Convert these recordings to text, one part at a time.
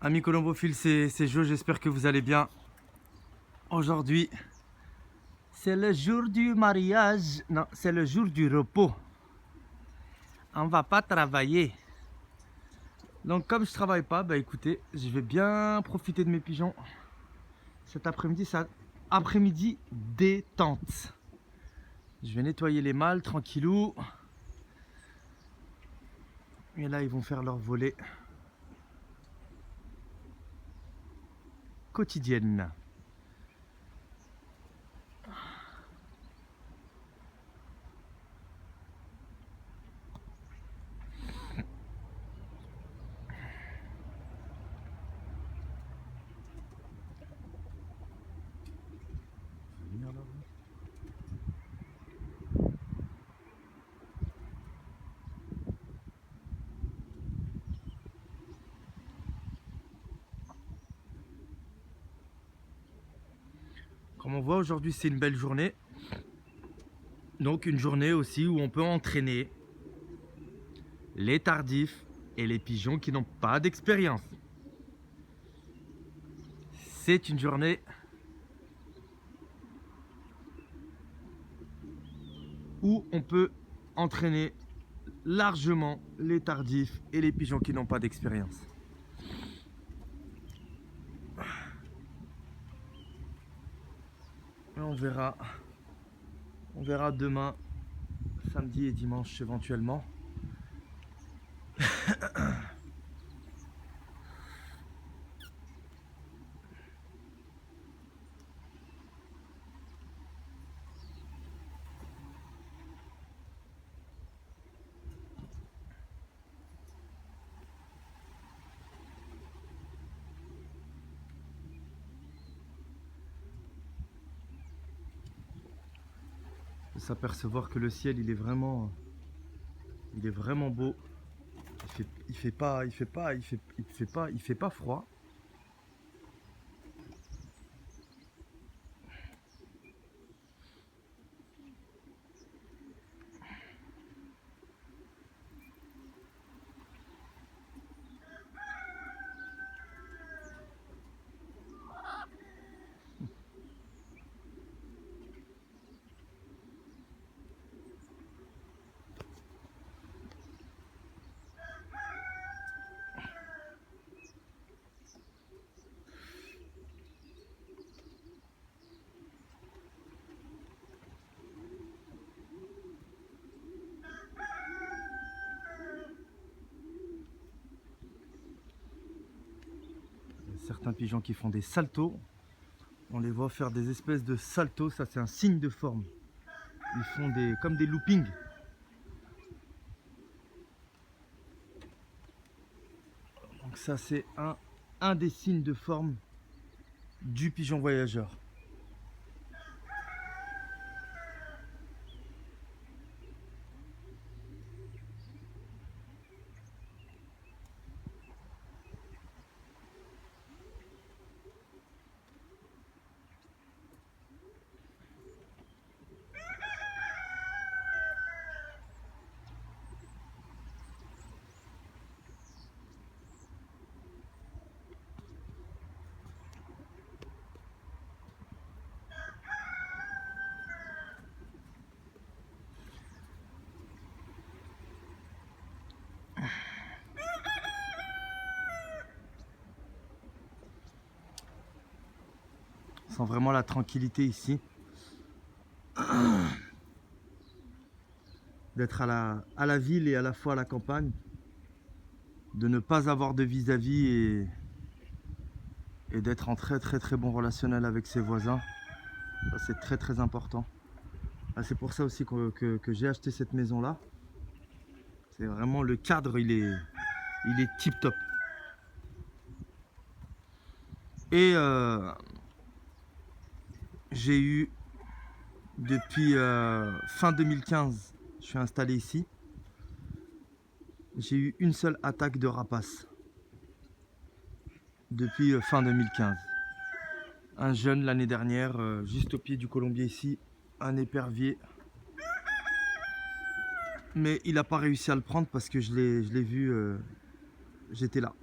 Amis colombophiles, c'est Jo, j'espère que vous allez bien. Aujourd'hui, c'est le jour du mariage. Non, c'est le jour du repos. On va pas travailler. Donc comme je travaille pas, bah écoutez, je vais bien profiter de mes pigeons. Cet après-midi, c'est après-midi détente. Je vais nettoyer les mâles tranquillou. Et là, ils vont faire leur volée quotidienne. Comme on voit aujourd'hui, c'est une belle journée. Donc une journée aussi où on peut entraîner les tardifs et les pigeons qui n'ont pas d'expérience. C'est une journée où on peut entraîner largement les tardifs et les pigeons qui n'ont pas d'expérience. On verra demain, samedi et dimanche éventuellement. De s'apercevoir que le ciel il est vraiment beau. Il fait pas froid. Certains pigeons qui font des saltos. On les voit faire des espèces de saltos, ça c'est un signe de forme. Ils font comme des loopings. Donc ça c'est un des signes de forme du pigeon voyageur. On sent vraiment la tranquillité ici. D'être à la ville et à la fois à la campagne. De ne pas avoir de vis-à-vis et d'être en très bon relationnel avec ses voisins. Ça c'est très important. C'est pour ça aussi que j'ai acheté cette maison là. C'est vraiment le cadre, il est tip top. Et j'ai eu depuis fin 2015, je suis installé ici. J'ai eu une seule attaque de rapace depuis fin 2015. Un jeune l'année dernière, juste au pied du colombier ici, un épervier. Mais il n'a pas réussi à le prendre parce que je l'ai vu, j'étais là.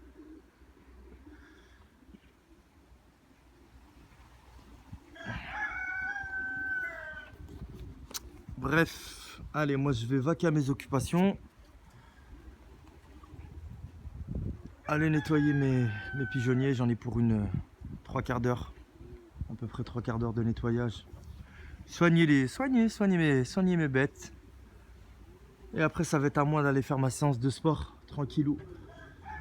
Bref, allez, moi je vais vaquer à mes occupations. Aller nettoyer mes pigeonniers, j'en ai pour une 3/4 d'heure. À peu près 3/4 d'heure de nettoyage. Soigner mes bêtes. Et après, ça va être à moi d'aller faire ma séance de sport, tranquillou.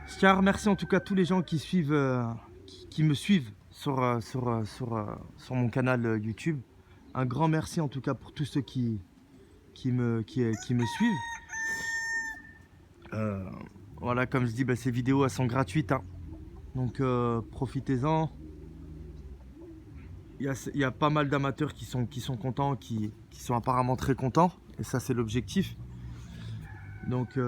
Je tiens à remercier en tout cas tous les gens qui suivent, qui me suivent sur mon canal YouTube. Un grand merci en tout cas pour tous ceux qui me suivent. Voilà, comme je dis, bah, ces vidéos elles sont gratuites, hein. Donc profitez-en. Il y a pas mal d'amateurs qui sont contents, qui sont apparemment très contents. Et ça, c'est l'objectif. Donc,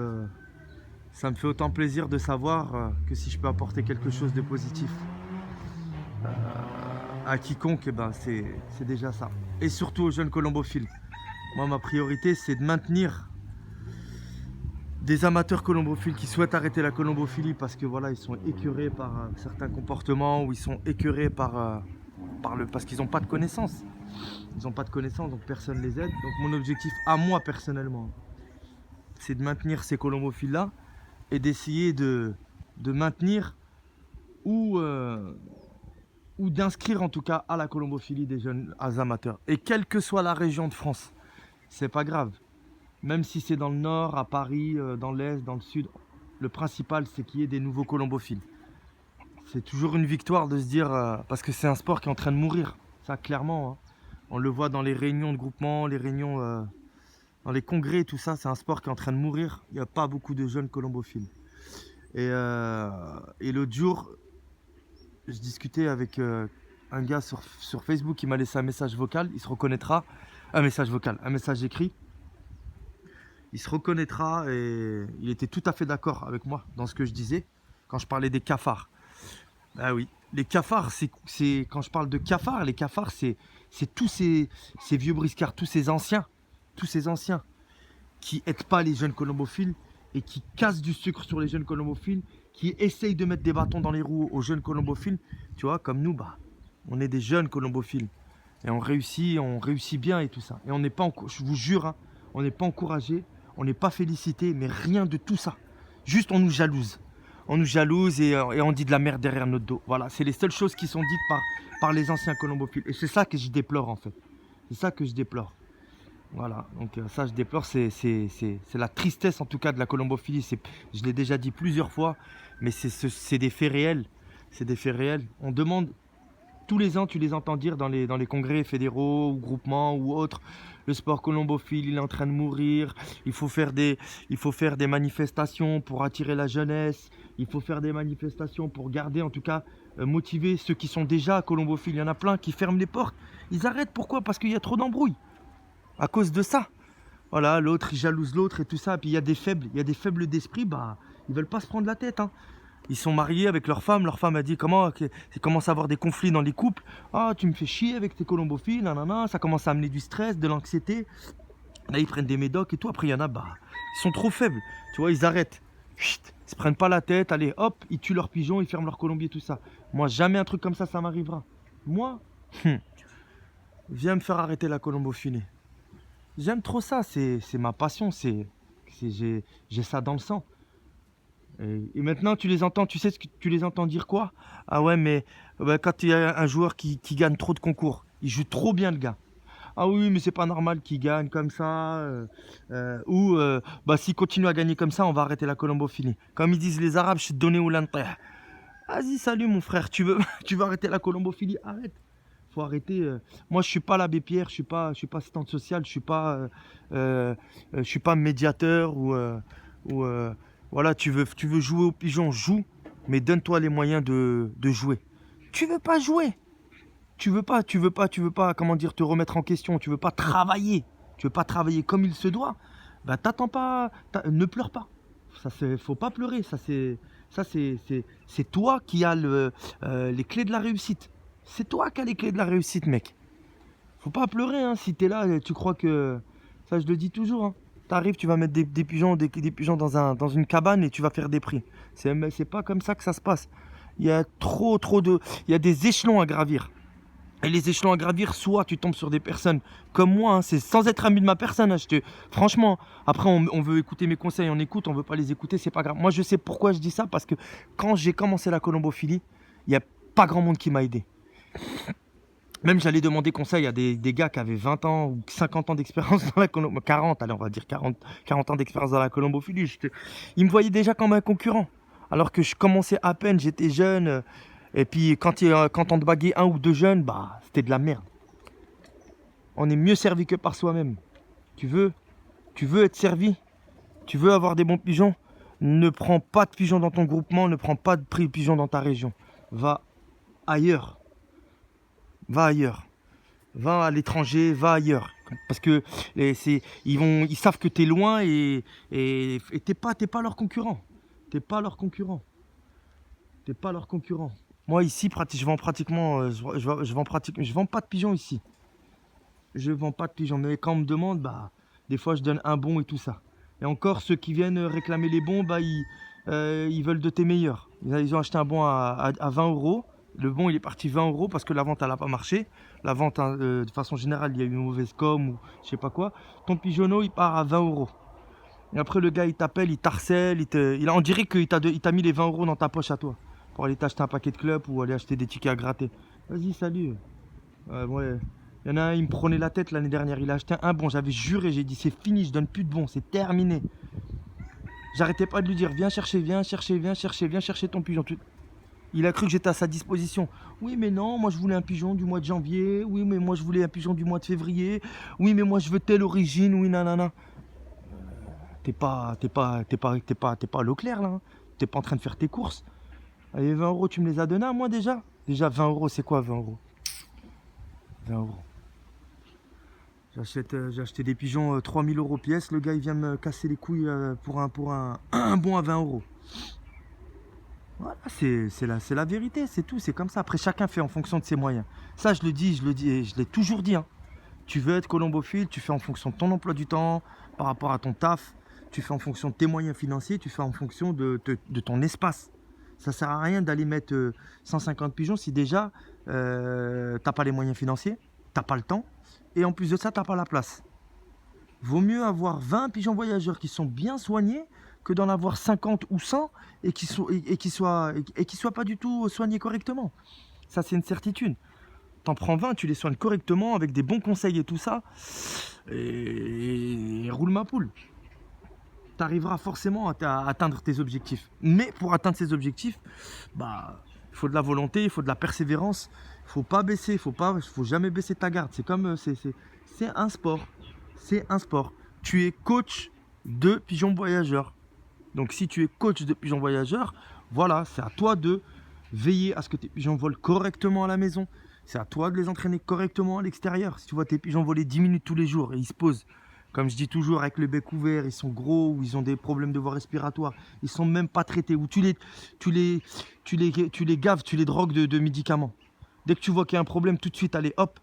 ça me fait autant plaisir de savoir que si je peux apporter quelque chose de positif à quiconque, eh ben, c'est déjà ça. Et surtout aux jeunes colombophiles. Moi, ma priorité, c'est de maintenir des amateurs colombophiles qui souhaitent arrêter la colombophilie parce que voilà, ils sont écœurés par certains comportements ou ils sont écœurés parce qu'ils n'ont pas de connaissances. Ils n'ont pas de connaissances, donc personne ne les aide. Donc mon objectif à moi personnellement, c'est de maintenir ces colombophiles-là et d'essayer de maintenir ou d'inscrire en tout cas à la colombophilie des jeunes amateurs. Et quelle que soit la région de France, c'est pas grave. Même si c'est dans le nord, à Paris, dans l'est, dans le sud, le principal c'est qu'il y ait des nouveaux colombophiles. C'est toujours une victoire de se dire, parce que c'est un sport qui est en train de mourir, ça clairement, hein. On le voit dans les réunions de groupement, les réunions, dans les congrès, tout ça, c'est un sport qui est en train de mourir. Il n'y a pas beaucoup de jeunes colombophiles. Et l'autre jour, je discutais avec un gars sur Facebook qui m'a laissé un message vocal, il se reconnaîtra, un message écrit. Il se reconnaîtra et il était tout à fait d'accord avec moi dans ce que je disais quand je parlais des cafards. Ah oui, les cafards, c'est quand je parle de cafards, les cafards, c'est tous ces vieux briscards, tous ces anciens qui n'aident pas les jeunes colombophiles et qui cassent du sucre sur les jeunes colombophiles, qui essayent de mettre des bâtons dans les roues aux jeunes colombophiles. Tu vois, comme nous, bah, on est des jeunes colombophiles et on réussit bien et tout ça. Et on n'est pas, je vous jure, hein, on n'est pas encouragé, on n'est pas félicité, mais rien de tout ça. Juste, on nous jalouse. On nous jalouse et on dit de la merde derrière notre dos. Voilà, c'est les seules choses qui sont dites par les anciens colombophiles. Et c'est ça que je déplore en fait. C'est ça que je déplore. Voilà, donc ça je déplore, c'est la tristesse en tout cas de la colombophilie. Je l'ai déjà dit plusieurs fois, mais c'est des faits réels. C'est des faits réels. On demande, tous les ans tu les entends dire dans les congrès fédéraux ou groupements ou autres, le sport colombophile il est en train de mourir, il faut faire des manifestations pour attirer la jeunesse, il faut faire des manifestations pour garder en tout cas, motiver ceux qui sont déjà colombophiles. Il y en a plein qui ferment les portes, ils arrêtent, pourquoi? Parce qu'il y a trop d'embrouilles. À cause de ça, voilà, l'autre il jalouse l'autre et tout ça. Puis il y a des faibles d'esprit, bah ils veulent pas se prendre la tête, hein. Ils sont mariés avec leur femme a dit ils commencent à avoir des conflits dans les couples. Ah, tu me fais chier avec tes colombophiles, nanana, ça commence à amener du stress, de l'anxiété. Là ils prennent des médocs et tout. Après il y en a, bah ils sont trop faibles, tu vois, ils arrêtent. Chut, ils se prennent pas la tête, allez hop, ils tuent leurs pigeons, ils ferment leur colombier, tout ça. Moi jamais un truc comme ça m'arrivera. Moi, viens me faire arrêter la colombophilie. J'aime trop ça, c'est ma passion, j'ai ça dans le sang. Et maintenant tu les entends, tu sais ce que tu les entends dire quoi? Ah ouais, mais quand il y a un joueur qui gagne trop de concours, il joue trop bien le gars. Ah oui, mais c'est pas normal qu'il gagne comme ça. Bah s'il continue à gagner comme ça, on va arrêter la colombophilie. Comme ils disent les Arabes, je suis donné au lanteh. Vas-y, salut mon frère, tu veux arrêter la colombophilie? Arrête. Faut arrêter. Moi, je suis pas l'abbé Pierre, je suis pas assistante sociale, je suis pas médiateur ou voilà. Tu veux jouer au pigeon, joue, mais donne-toi les moyens de jouer. Tu veux pas jouer, tu veux pas, comment dire, te remettre en question, tu veux pas travailler comme il se doit. Ben t'attends pas, ne pleure pas. Ça faut pas pleurer. C'est toi qui as les clés de la réussite. C'est toi qui as les clés de la réussite, mec. Faut pas pleurer, hein. Si t'es là, tu crois que... Ça, je le dis toujours, hein. T'arrives, tu vas mettre des pigeons dans une cabane et tu vas faire des prix. C'est pas comme ça que ça se passe. Il y a trop de... Il y a des échelons à gravir. Et les échelons à gravir, soit tu tombes sur des personnes comme moi, hein, c'est sans être ami de ma personne. Hein, franchement, après on veut écouter mes conseils, on écoute, on veut pas les écouter, c'est pas grave. Moi je sais pourquoi je dis ça, parce que quand j'ai commencé la colombophilie, il n'y a pas grand monde qui m'a aidé. Même j'allais demander conseil à des gars qui avaient 20 ans ou 50 ans d'expérience dans la colombophilie, 40, allez on va dire 40 ans d'expérience dans la colombophilie. Ils me voyaient déjà comme un concurrent, alors que je commençais à peine, j'étais jeune. Et puis quand on te baguait un ou deux jeunes, bah c'était de la merde. On est mieux servi que par soi-même. Tu veux être servi, tu veux avoir des bons pigeons, ne prends pas de pigeons dans ton groupement, ne prends pas de pigeons dans ta région. Va ailleurs. Va ailleurs. Va à l'étranger, va ailleurs. Parce que ils savent que tu es loin et t'es pas leur concurrent. T'es pas leur concurrent. T'es pas leur concurrent. Moi ici, je vends pratiquement, je vends pas de pigeons ici. Je vends pas de pigeons, mais quand on me demande, bah, des fois je donne un bon et tout ça. Et encore, ceux qui viennent réclamer les bons, bah, ils veulent de tes meilleurs. Ils ont acheté un bon à 20 euros. Le bon, il est parti 20 euros parce que la vente, elle n'a pas marché. La vente, hein, de façon générale, il y a eu une mauvaise com ou je sais pas quoi. Ton pigeonneau, il part à 20 euros. Et après, le gars, il t'appelle, il t'harcèle, on dirait qu'il t'a mis les 20 euros dans ta poche à toi pour aller t'acheter un paquet de clopes ou aller acheter des tickets à gratter. Vas-y, salut. Ouais. Il y en a un, il me prenait la tête l'année dernière. Il a acheté un bon. J'avais juré, j'ai dit c'est fini, je donne plus de bons, c'est terminé. J'arrêtais pas de lui dire viens chercher ton pigeon. Il a cru que j'étais à sa disposition. Oui, mais non, moi je voulais un pigeon du mois de janvier. Oui, mais moi je voulais un pigeon du mois de février. Oui, mais moi je veux telle origine. Oui, nanana. T'es pas à Leclerc là. Hein. T'es pas en train de faire tes courses. Allez, 20 euros, tu me les as donnés à moi déjà. Déjà 20 euros, c'est quoi 20 euros 20 euros. J'ai acheté des pigeons 3000 euros pièce. Le gars, il vient me casser les couilles pour un bon à 20 euros. Voilà, c'est la vérité, c'est tout, c'est comme ça. Après, chacun fait en fonction de ses moyens. Ça, je le dis, et je l'ai toujours dit. Hein. Tu veux être colombophile, tu fais en fonction de ton emploi du temps, par rapport à ton taf. Tu fais en fonction de tes moyens financiers, tu fais en fonction de ton espace. Ça sert à rien d'aller mettre 150 pigeons si déjà t'as pas les moyens financiers, t'as pas le temps, et en plus de ça, t'as pas la place. Vaut mieux avoir 20 pigeons voyageurs qui sont bien soignés que d'en avoir 50 ou 100 et qui soient pas du tout soignés correctement. Ça, c'est une certitude. T'en prends 20, tu les soignes correctement avec des bons conseils et tout ça, et roule ma poule. Tu arriveras forcément à atteindre tes objectifs. Mais pour atteindre ces objectifs, bah, il faut de la volonté, il faut de la persévérance. Il ne faut pas baisser, faut jamais baisser ta garde. C'est comme, c'est un sport. C'est un sport. Tu es coach de pigeons voyageurs. Donc si tu es coach de pigeons voyageurs, voilà, c'est à toi de veiller à ce que tes pigeons volent correctement à la maison. C'est à toi de les entraîner correctement à l'extérieur. Si tu vois tes pigeons voler 10 minutes tous les jours et ils se posent, comme je dis toujours, avec le bec ouvert, ils sont gros ou ils ont des problèmes de voie respiratoire, ils sont même pas traités, ou tu les gaves, tu les drogues de médicaments. Dès que tu vois qu'il y a un problème, tout de suite, allez, hop,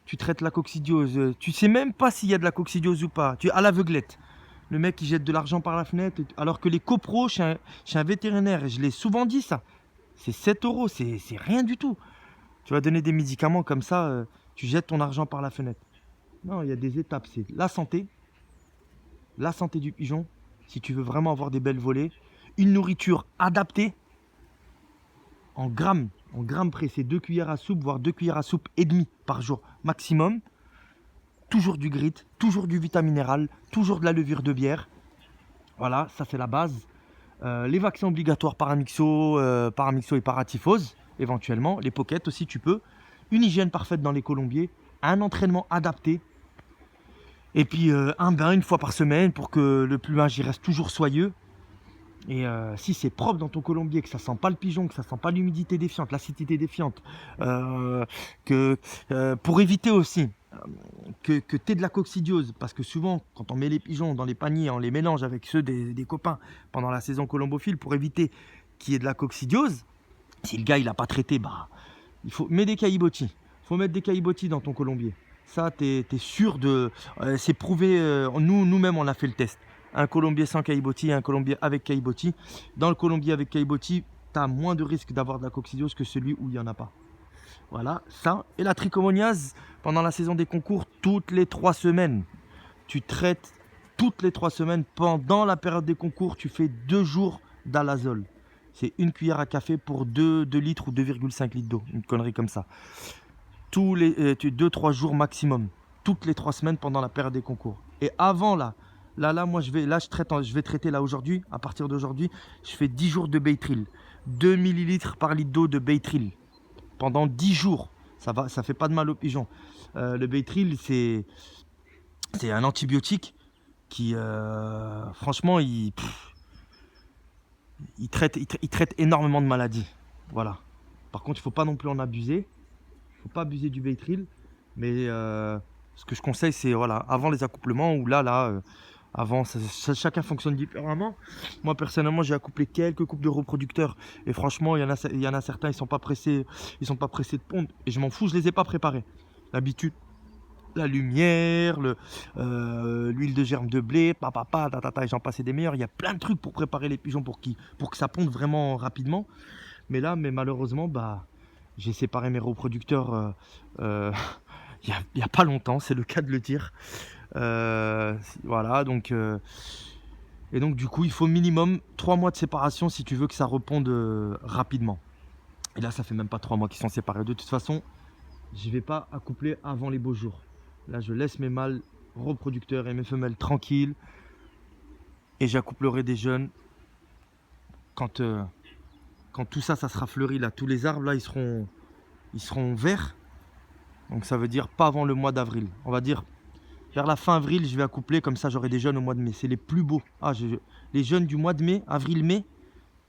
tu traites la coccidiose. Tu sais même pas s'il y a de la coccidiose ou pas. Tu es à l'aveuglette. Le mec, il jette de l'argent par la fenêtre. Alors que les copros, chez un vétérinaire, et je l'ai souvent dit ça, c'est 7 euros, c'est rien du tout. Tu vas donner des médicaments comme ça, tu jettes ton argent par la fenêtre. Non, il y a des étapes. C'est la santé du pigeon, si tu veux vraiment avoir des belles volées. Une nourriture adaptée en grammes près. C'est 2 cuillères à soupe, voire 2 cuillères à soupe et demie par jour maximum. Toujours du grit, toujours du vitaminéral, toujours de la levure de bière. Voilà, ça c'est la base. Les vaccins obligatoires paramyxo et paratyphose, éventuellement. Les pockets aussi, tu peux. Une hygiène parfaite dans les colombiers. Un entraînement adapté. Et puis un bain une fois par semaine pour que le plumage il reste toujours soyeux. Et si c'est propre dans ton colombier, que ça sent pas le pigeon, que ça sent pas l'humidité défiante, l'acidité défiante, pour éviter aussi que tu aies de la coccidiose, parce que souvent quand on met les pigeons dans les paniers, on les mélange avec ceux des copains pendant la saison colombophile pour éviter qu'il y ait de la coccidiose. Si le gars il a pas traité, bah il faut mettre des caillebotis. Il faut mettre des caillebotis dans ton colombier. Ça, t'es sûr de... c'est prouvé, nous-mêmes on a fait le test. Un colombier sans caillebotis et un colombier avec caillebotis. Dans le colombier avec caillebotis, tu as moins de risque d'avoir de la coccidiose que celui où il n'y en a pas. Voilà, ça. Et la trichomoniase, pendant la saison des concours, toutes les 3 semaines. Tu traites toutes les 3 semaines. Pendant la période des concours, tu fais 2 jours d'alazole. C'est une cuillère à café pour 2 litres ou 2,5 litres d'eau. Une connerie comme ça. Tous les 2-3 jours maximum. Toutes les 3 semaines pendant la période des concours. Et avant là, moi je vais traiter là aujourd'hui, à partir d'aujourd'hui, je fais 10 jours de Baytril. 2 millilitres par litre d'eau de Baytril. Pendant 10 jours. Ça fait pas de mal aux pigeons. Le Baytril, c'est un antibiotique qui, franchement, il traite énormément de maladies. Voilà. Par contre, il ne faut pas non plus en abuser. Il ne faut pas abuser du Baytril. Mais ce que je conseille, c'est voilà, avant les accouplements, ou avant, chacun fonctionne différemment. Moi, personnellement, j'ai accouplé quelques couples de reproducteurs. Et franchement, il y en a certains, ils ne sont pas pressés de pondre. Et je m'en fous, je ne les ai pas préparés. L'habitude, la lumière, l'huile de germe de blé, et j'en passais des meilleurs. Il y a plein de trucs pour préparer les pigeons pour que ça ponde vraiment rapidement. Mais malheureusement, j'ai séparé mes reproducteurs il y a pas longtemps, c'est le cas de le dire. Voilà, donc et donc du coup, il faut minimum 3 mois de séparation si tu veux que ça reponde rapidement. Et là, ça fait même pas 3 mois qu'ils sont séparés. De toute façon, je vais pas accoupler avant les beaux jours. Là, je laisse mes mâles reproducteurs et mes femelles tranquilles. Et j'accouplerai des jeunes quand tout ça sera fleuri. Là, tous les arbres, là, ils seront verts. Donc ça veut dire pas avant le mois d'avril. On va dire vers la fin avril, je vais accoupler. Comme ça, j'aurai des jeunes au mois de mai. C'est les plus beaux. Les jeunes du mois de mai, avril-mai,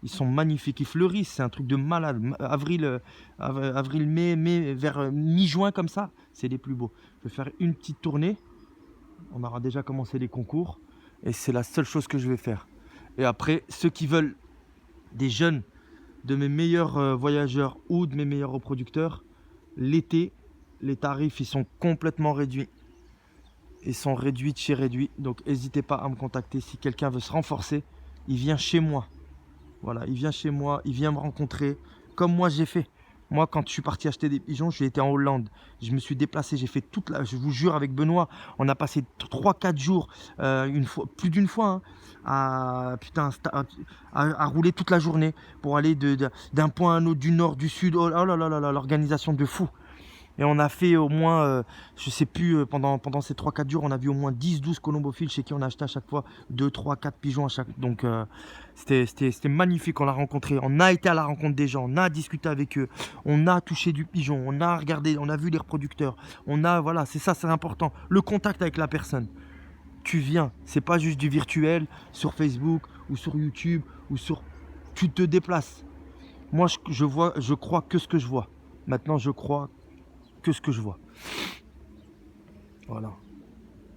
ils sont magnifiques. Ils fleurissent. C'est un truc de malade. Avril, mai, vers mi-juin comme ça, c'est les plus beaux. Je vais faire une petite tournée. On aura déjà commencé les concours. Et c'est la seule chose que je vais faire. Et après, ceux qui veulent des jeunes de mes meilleurs voyageurs ou de mes meilleurs reproducteurs, l'été, les tarifs ils sont complètement réduits. Ils sont réduits de chez réduits. Donc n'hésitez pas à me contacter. Si quelqu'un veut se renforcer, il vient chez moi. Voilà, il vient chez moi, il vient me rencontrer. Comme moi j'ai fait. Moi, quand je suis parti acheter des pigeons, j'ai été en Hollande. Je me suis déplacé, j'ai fait je vous jure, avec Benoît, on a passé 3-4 jours, plus d'une fois, hein, à rouler toute la journée pour aller d'un point à un autre, du nord, du sud. Oh là là là là, l'organisation de fou. Et on a fait au moins, je sais plus, pendant ces 3-4 jours, on a vu au moins 10-12 colombophiles chez qui on a acheté à chaque fois 2, 3, 4 pigeons à chaque. Donc c'était magnifique, on l'a rencontré. On a été à la rencontre des gens, on a discuté avec eux, on a touché du pigeon, on a regardé, on a vu les reproducteurs. Voilà, c'est ça, c'est important. Le contact avec la personne. Tu viens, c'est pas juste du virtuel sur Facebook ou sur YouTube tu te déplaces. Moi, je crois que ce que je vois. Maintenant, je crois que ce que je vois. Voilà.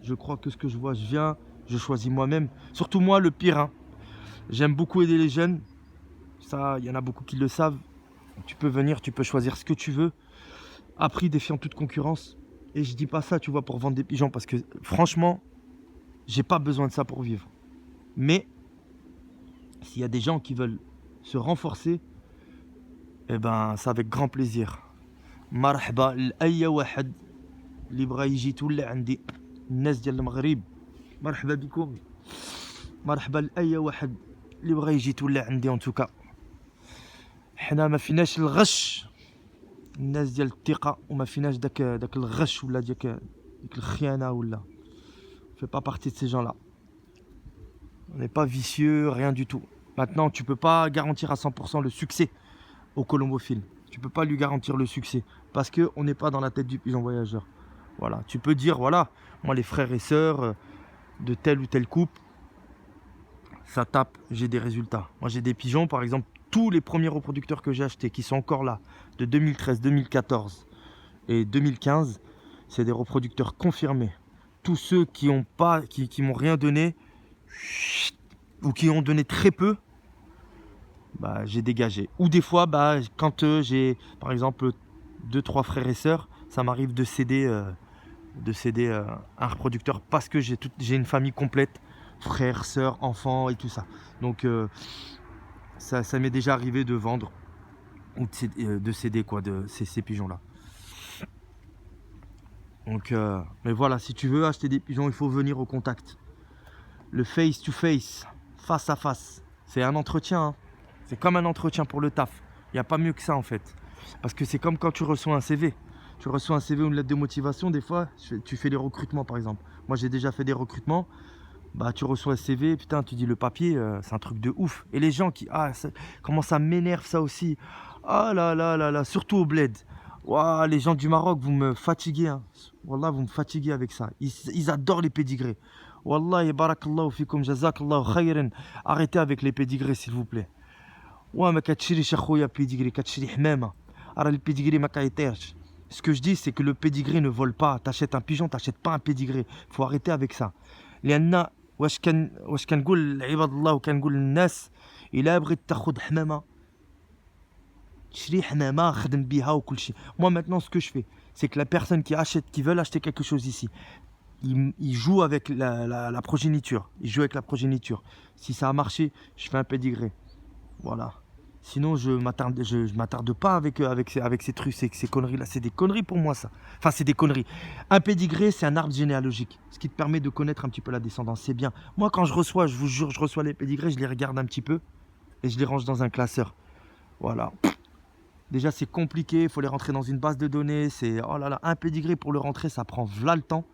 Je crois que ce que je vois, je viens, je choisis moi-même. Surtout moi, le pire. Hein. J'aime beaucoup aider les jeunes. Ça, il y en a beaucoup qui le savent. Tu peux venir, tu peux choisir ce que tu veux. À prix défiant toute concurrence. Et je dis pas ça, tu vois, pour vendre des pigeons. Parce que franchement, j'ai pas besoin de ça pour vivre. Mais s'il y a des gens qui veulent se renforcer, eh ben, c'est avec grand plaisir. مرحبا لأي واحد اللي بغى يجي يتولى عندي الناس ديال المغرب مرحبا بكم مرحبا لأي واحد اللي بغى يجي يتولى عندي ان توكا حنا ما فيناش الغش الناس ديال الثقة وما فيناش داك الغش ولا ديك الخيانة ولا fait pas partie de ces gens là on n'est pas vicieux rien du tout maintenant tu peux pas garantir à 100% le succès au colombophile. Tu peux pas lui garantir le succès parce qu'on n'est pas dans la tête du pigeon voyageur. Voilà, tu peux dire voilà, moi les frères et sœurs de telle ou telle coupe, ça tape, j'ai des résultats. Moi j'ai des pigeons, par exemple, tous les premiers reproducteurs que j'ai achetés qui sont encore là, de 2013, 2014 et 2015, c'est des reproducteurs confirmés. Tous ceux qui ont pas, qui m'ont rien donné ou qui ont donné très peu, j'ai dégagé. Ou des fois, quand j'ai, par exemple, 2-3 frères et sœurs, ça m'arrive de céder un reproducteur parce que j'ai une famille complète, frères, sœurs, enfants et tout ça. Donc, ça m'est déjà arrivé de vendre ou de céder quoi, de ces pigeons-là. Donc, mais voilà, si tu veux acheter des pigeons, il faut venir au contact. Le face to face, face à face. C'est un entretien, hein. C'est comme un entretien pour le taf. Il n'y a pas mieux que ça en fait. Parce que c'est comme quand tu reçois un CV. Tu reçois un CV ou une lettre de motivation, des fois, tu fais des recrutements par exemple. Moi j'ai déjà fait des recrutements. Bah tu reçois un CV, putain, tu dis le papier, c'est un truc de ouf. Et les gens qui, comment ça m'énerve ça aussi. Ah là là là là, surtout au bled. Ouah, les gens du Maroc, vous me fatiguez, hein. Wallah, vous me fatiguez avec ça. Ils adorent les pédigrés. Wallah, barakallahu fikum, jazakallahu khayran. Arrêtez avec les pédigrés, s'il vous plaît. Ouais, mais كتشريش اخويا pédigré, كتشري حمامة. Alors le pédigré ما كيطيرش. Ce que je dis, c'est que le pédigré ne vole pas. T'achètes un pigeon, t'achètes pas un pédigré. Faut arrêter avec ça. لأن واش كنقول لعباد الله وكنقول للناس إلا بغيت تاخذ حمامة تشري حمامة خدم بيها وكل شيء. Moi maintenant ce que je fais, c'est que la personne qui achète, qui veut acheter quelque chose ici, il joue avec la progéniture. Il joue avec la progéniture. Si ça a marché, je fais un pédigré. Voilà. Sinon, je m'attarde pas avec ces trucs, ces conneries-là. C'est des conneries pour moi, ça. Enfin, c'est des conneries. Un pédigré, c'est un arbre généalogique. Ce qui te permet de connaître un petit peu la descendance. C'est bien. Moi, quand je reçois, je vous jure, je reçois les pédigrés, je les regarde un petit peu et je les range dans un classeur. Voilà. Déjà, c'est compliqué. Il faut les rentrer dans une base de données. C'est, oh là là, un pédigré pour le rentrer, ça prend v'là le temps.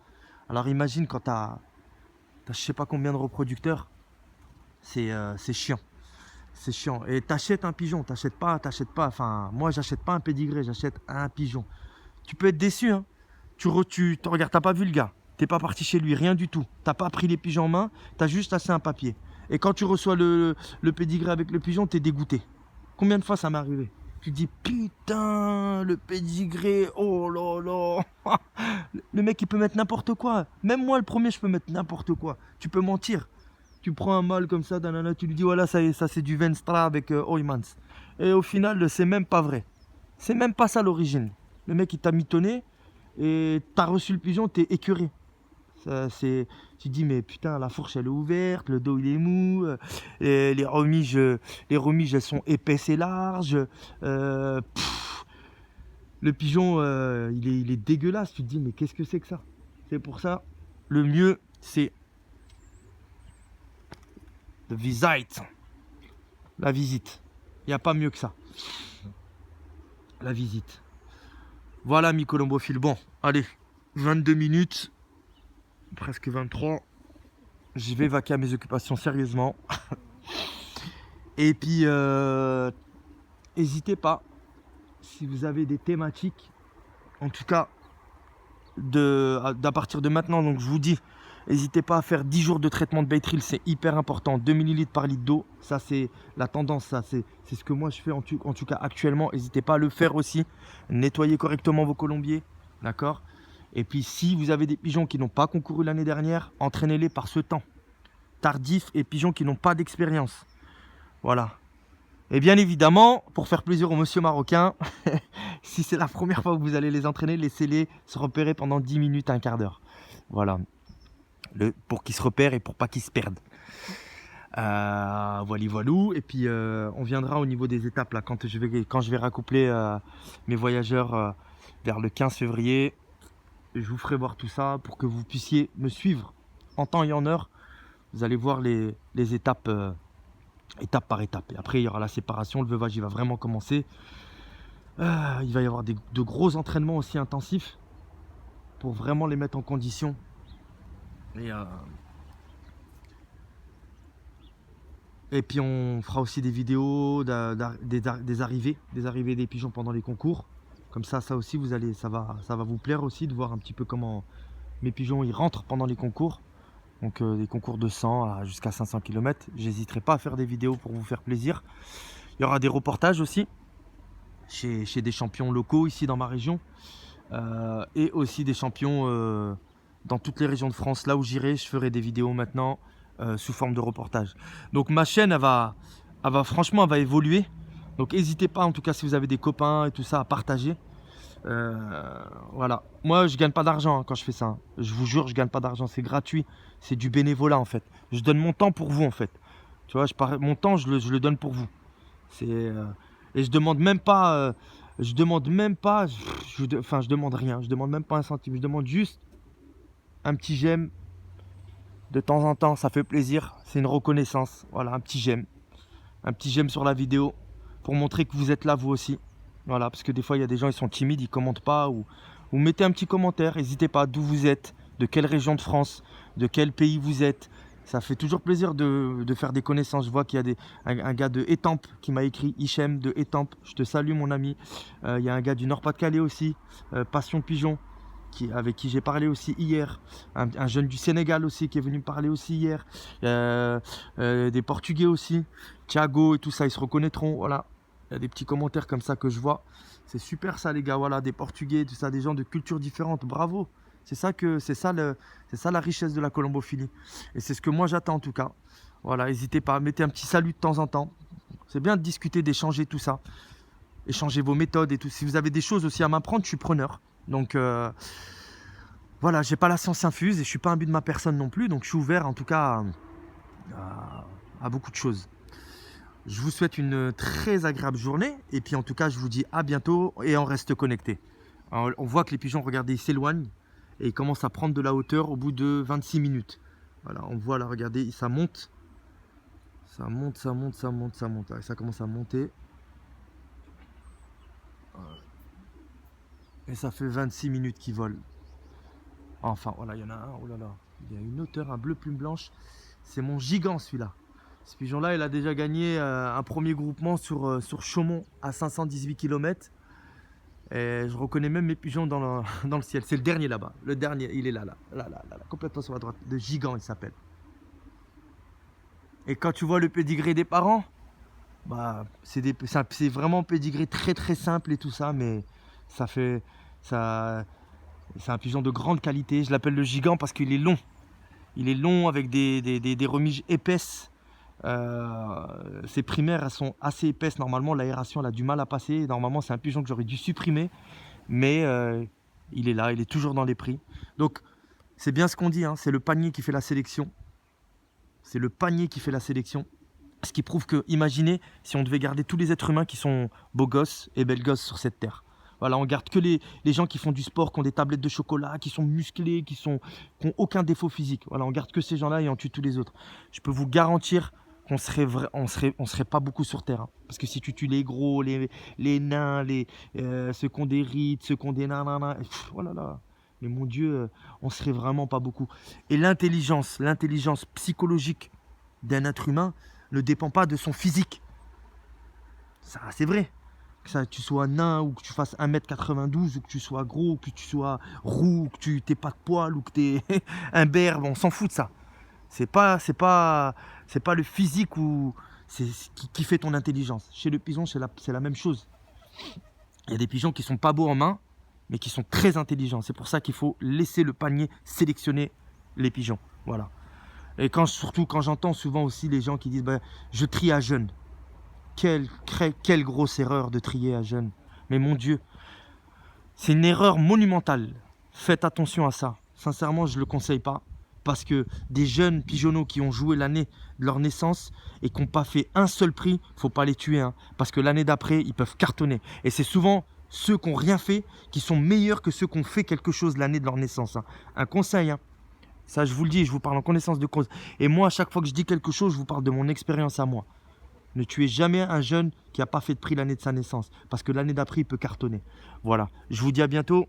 Alors, imagine quand t'as je sais pas combien de reproducteurs. C'est chiant. C'est chiant. Et t'achètes un pigeon, t'achètes pas. Enfin, moi, j'achète pas un pédigré, j'achète un pigeon. Tu peux être déçu, hein. Tu regardes, t'as pas vu le gars. T'es pas parti chez lui, rien du tout. T'as pas pris les pigeons en main, t'as juste acheté un papier. Et quand tu reçois le pédigré avec le pigeon, t'es dégoûté. Combien de fois ça m'est arrivé? Tu te dis, putain, le pédigré, oh là là. Le mec, il peut mettre n'importe quoi. Même moi, le premier, je peux mettre n'importe quoi. Tu peux mentir. Tu prends un mâle comme ça, tu lui dis voilà, ça c'est du Venstra avec Oymans. Et au final, c'est même pas vrai. C'est même pas ça l'origine. Le mec il t'a mitonné et t'as reçu le pigeon, t'es écœuré. Tu dis mais putain, la fourche elle est ouverte, le dos il est mou, et les remiges elles sont épaisses et larges. Le pigeon il est dégueulasse. Tu te dis mais qu'est-ce que c'est que ça? C'est pour ça, le mieux c'est the visite. La visite. Il n'y a pas mieux que ça. La visite. Voilà, mi colombophile. Bon, allez, 22 minutes. Presque 23. Je vais vaquer à mes occupations sérieusement. Et puis, n'hésitez pas, si vous avez des thématiques, en tout cas, d'à partir de maintenant, donc je vous dis, n'hésitez pas à faire 10 jours de traitement de Baytril, c'est hyper important. 2 ml par litre d'eau, ça c'est la tendance, ça c'est ce que moi je fais en tout cas actuellement. N'hésitez pas à le faire aussi. Nettoyez correctement vos colombiers, d'accord? Et puis si vous avez des pigeons qui n'ont pas concouru l'année dernière, entraînez-les par ce temps tardif et pigeons qui n'ont pas d'expérience. Voilà. Et bien évidemment, pour faire plaisir aux monsieur marocains, si c'est la première fois que vous allez les entraîner, laissez-les se repérer pendant 10 minutes, un quart d'heure. Voilà. Pour qu'ils se repèrent et pour pas qu'ils se perdent. Voilou. Et puis on viendra au niveau des étapes là, quand je vais raccoupler mes voyageurs vers le 15 février. Je vous ferai voir tout ça pour que vous puissiez me suivre en temps et en heure. Vous allez voir les étapes étape par étape. Et après il y aura la séparation, le veuvage il va vraiment commencer. Il va y avoir de gros entraînements aussi intensifs pour vraiment les mettre en condition. Et puis on fera aussi des vidéos des arrivées des pigeons pendant les concours. Comme ça aussi ça va vous plaire aussi de voir un petit peu comment mes pigeons ils rentrent pendant les concours. Donc des concours de 100 jusqu'à 500 km. J'hésiterai pas à faire des vidéos pour vous faire plaisir. Il y aura des reportages aussi chez des champions locaux ici dans ma région. Et aussi des champions dans toutes les régions de France. Là où j'irai, je ferai des vidéos maintenant sous forme de reportage. Donc ma chaîne, franchement, elle va évoluer. Donc n'hésitez pas, en tout cas, si vous avez des copains et tout ça, à partager. Voilà. Moi, je gagne pas d'argent quand je fais ça. Je vous jure, je gagne pas d'argent. C'est gratuit. C'est du bénévolat, en fait. Je donne mon temps pour vous, en fait. Tu vois, mon temps, je le donne pour vous. Et je demande même pas Je demande même pas, enfin je demande rien, je demande même pas un centime, je demande juste un petit j'aime de temps en temps, ça fait plaisir, c'est une reconnaissance, voilà, un petit j'aime sur la vidéo pour montrer que vous êtes là vous aussi, voilà, parce que des fois il y a des gens ils sont timides, ils commentent pas ou mettez un petit commentaire, n'hésitez pas d'où vous êtes, de quelle région de France, de quel pays vous êtes. Ça fait toujours plaisir de faire des connaissances. Je vois qu'il y a un gars de Étampes qui m'a écrit, Hichem de Étampes. Je te salue mon ami. Il y a un gars du Nord-Pas-de-Calais aussi, Passion Pigeon, avec qui j'ai parlé aussi hier. Un jeune du Sénégal aussi qui est venu me parler aussi hier. Des Portugais aussi, Thiago et tout ça, ils se reconnaîtront. Voilà. Il y a des petits commentaires comme ça que je vois. C'est super ça les gars, voilà, des Portugais, tout ça, des gens de cultures différentes. Bravo. C'est ça la richesse de la colombophilie. Et c'est ce que moi j'attends en tout cas. Voilà, n'hésitez pas, mettez un petit salut de temps en temps. C'est bien de discuter, d'échanger tout ça. Échanger vos méthodes et tout. Si vous avez des choses aussi à m'apprendre, je suis preneur. Donc voilà, j'ai pas la science infuse et je suis pas un but de ma personne non plus. Donc je suis ouvert en tout cas à beaucoup de choses. Je vous souhaite une très agréable journée. Et puis en tout cas, je vous dis à bientôt et on reste connecté. On voit que les pigeons, regardez, ils s'éloignent. Et il commence à prendre de la hauteur au bout de 26 minutes. Voilà, on voit là, regardez, ça monte. Ça monte, ça monte, ça monte, ça monte. Ça commence à monter. Et ça fait 26 minutes qu'il vole. Enfin, voilà, il y en a un, oh là là. Il y a une hauteur, un bleu plume blanche. C'est mon gigant celui-là. Ce pigeon-là, il a déjà gagné un premier groupement sur Chaumont à 518 km. Et je reconnais même mes pigeons dans le ciel. C'est le dernier là-bas. Le dernier, il est là, complètement sur la droite. De gigant, il s'appelle. Et quand tu vois le pédigré des parents, bah, c'est vraiment un pédigré très très simple et tout ça, mais ça fait ça. C'est un pigeon de grande qualité. Je l'appelle le gigant parce qu'il est long. Il est long avec des remiges épaisses. Ses primaires elles sont assez épaisses. Normalement l'aération elle a du mal à passer. Normalement c'est un pigeon que j'aurais dû supprimer. Mais il est là, il est toujours dans les prix. Donc c'est bien ce qu'on dit, hein, c'est le panier qui fait la sélection. C'est le panier qui fait la sélection. Ce qui prouve que, imaginez si on devait garder tous les êtres humains qui sont beaux gosses et belles gosses sur cette terre. Voilà, on garde que les gens qui font du sport, qui ont des tablettes de chocolat, qui sont musclés, qui ont aucun défaut physique. Voilà, on garde que ces gens-là et on tue tous les autres. Je peux vous garantir qu'on serait pas beaucoup sur Terre. Hein. Parce que si tu tues les gros, les nains, ceux qui ont des rides, ceux qui ont des nanana, voilà là. Mais mon Dieu, on serait vraiment pas beaucoup. Et l'intelligence psychologique d'un être humain ne dépend pas de son physique. Ça, c'est vrai. Que tu sois nain ou que tu fasses 1m92 ou que tu sois gros ou que tu sois roux ou que tu n'aies pas de poils ou que tu es un berbe, on s'en fout de ça. C'est pas le physique ou qui fait ton intelligence. Chez le pigeon, c'est la même chose. Il y a des pigeons qui sont pas beaux en main, mais qui sont très intelligents. C'est pour ça qu'il faut laisser le panier sélectionner les pigeons. Voilà. Et surtout quand j'entends souvent aussi les gens qui disent ben, je trie à jeune. Quelle grosse erreur de trier à jeune. Mais mon Dieu, c'est une erreur monumentale. Faites attention à ça. Sincèrement, je ne le conseille pas. Parce que des jeunes pigeonneaux qui ont joué l'année de leur naissance et qui n'ont pas fait un seul prix, il ne faut pas les tuer. Hein, parce que l'année d'après, ils peuvent cartonner. Et c'est souvent ceux qui n'ont rien fait qui sont meilleurs que ceux qui ont fait quelque chose l'année de leur naissance. Hein. Un conseil, hein. Ça je vous le dis, je vous parle en connaissance de cause. Et moi, à chaque fois que je dis quelque chose, je vous parle de mon expérience à moi. Ne tuez jamais un jeune qui n'a pas fait de prix l'année de sa naissance. Parce que l'année d'après, il peut cartonner. Voilà. Je vous dis à bientôt.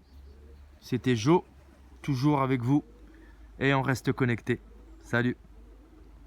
C'était Jo, toujours avec vous. Et on reste connecté. Salut.